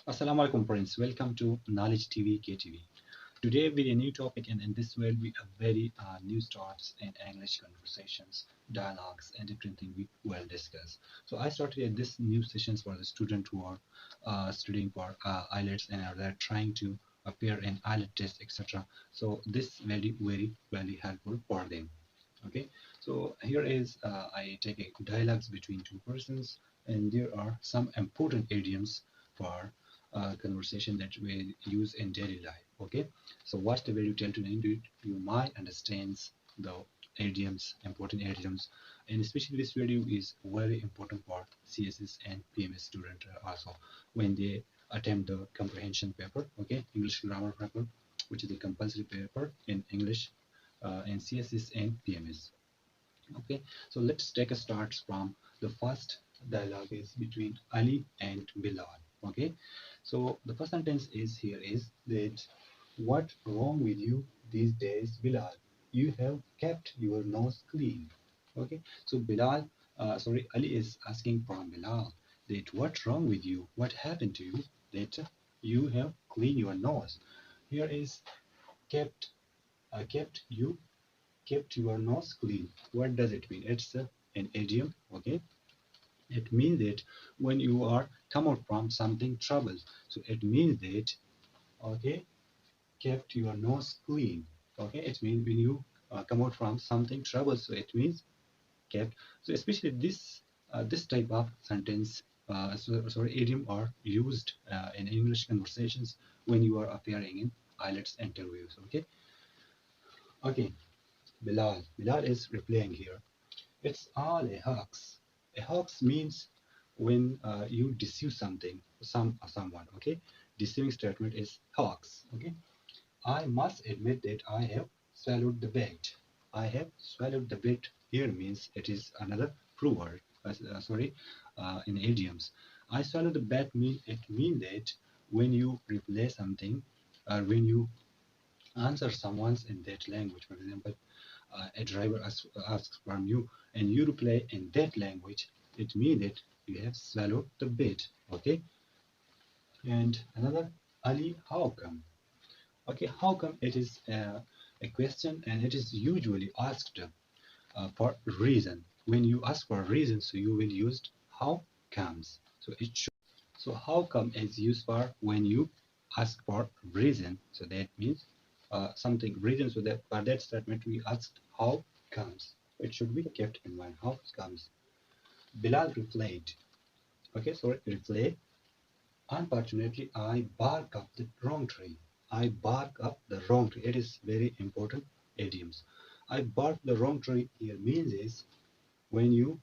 Assalamu alaikum friends, welcome to Knowledge TV KTV. Today with a new topic, and in this will be a very new starts in English conversations, dialogues and different things we will discuss. So I started this new sessions for the student who are studying for IELTS and are there trying to appear in IELTS test, etc. So this very helpful for them. Okay, so here is I take a dialogues between two persons, and there are some important idioms for conversation that we use in daily life. Okay, so what the way you tell to them, you might understands the idioms, important idioms, and especially this video is very important for CSS and PMS student also when they attempt the comprehension paper. Okay, English grammar paper, which is a compulsory paper in English and CSS and PMS. Okay, so let's take a start from the first dialogue is between Ali and Bilal. Okay, so the first sentence is here is that what wrong with you these days, Bilal? You have kept your nose clean. Okay, so Ali is asking from Bilal that what wrong with you? What happened to you that you have cleaned your nose? Here is kept, you kept your nose clean. What does it mean? It's an idiom. Okay, it means that when you are come out from something trouble, so it means that, okay, kept your nose clean. Okay, it means when you come out from something trouble, so it means kept. So especially this type of sentence, idiom are used in English conversations when you are appearing in IELTS interviews. Okay, Bilal is replying here. It's all a hoax. A hoax means when you deceive someone. Okay, deceiving statement is hoax. Okay, I must admit that I have swallowed the bait. I have swallowed the bait here means it is another proverb. In idioms, I swallow the bait mean that when you replace something or when you answer someone's in that language. For example, a driver asks from you and you reply in that language, it means that you have swallowed the bait. Okay, and another, Ali, how come? Okay, how come it is a question and it is usually asked for reason. When you ask for reason, so you will use how comes. So it should. So how come is used for when you ask for reason. So that means something reason. So that for that statement we asked how comes. It should be kept in mind. How comes? Bilal replied. Okay, sorry, reply. Unfortunately, I bark up the wrong tree. I bark up the wrong tree. It is very important idioms. I bark the wrong tree here means is when you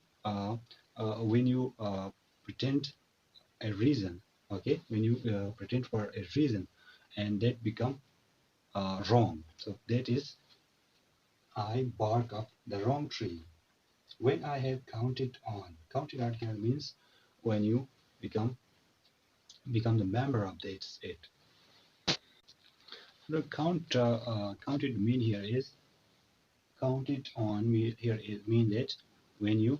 pretend a reason. Okay, when you pretend for a reason and that become wrong. So that is I bark up the wrong tree. When I have counted on here means when you become the member of that state. The counted mean here is counted on me here is mean that when you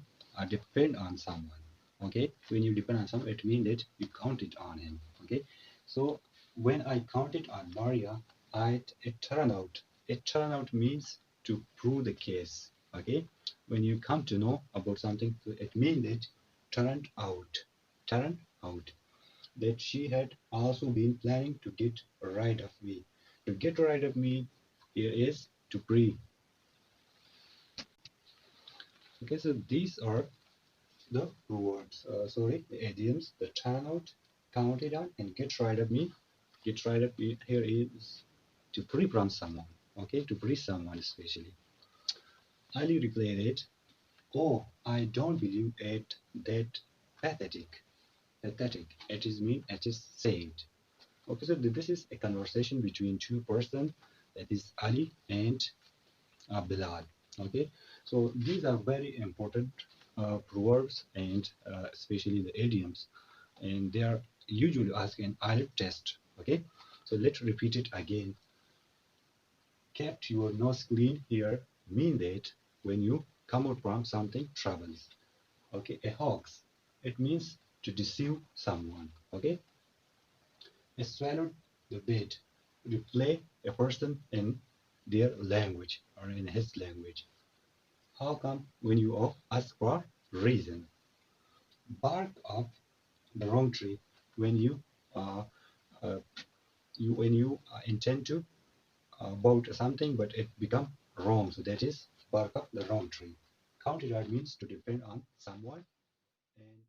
depend on someone. Okay, when you depend on someone, it means that you counted on him. Okay, so when I counted on Maria, it turned out. It turned out means to prove the case. Okay, when you come to know about something, so it means that turned out. Turned out that she had also been planning to get rid of me. To get rid of me here is to pre. Okay, so these are the words, the idioms, the turn out, count it on, and get rid of me. Get rid of me here is to pre-prompt someone. Okay, to pre someone especially. Ali replied it. Oh, I don't believe it. That pathetic. Pathetic. It is mean. It is said. Okay, so this is a conversation between two persons. That is Ali and Bilal. Okay, so these are very important proverbs and especially the idioms, and they are usually asked in IELTS test. Okay, so let's repeat it again. Kept your nose clean here mean that when you come out from something troubles. Okay, a hoax, it means to deceive someone. Okay, swallowed the bait. Replay a person in their language or in his language. How come when you ask for reason? Bark up the wrong tree when uh, uh, you intend to about something but it become wrong. So that is bark up the wrong tree. Count it out means to depend on someone and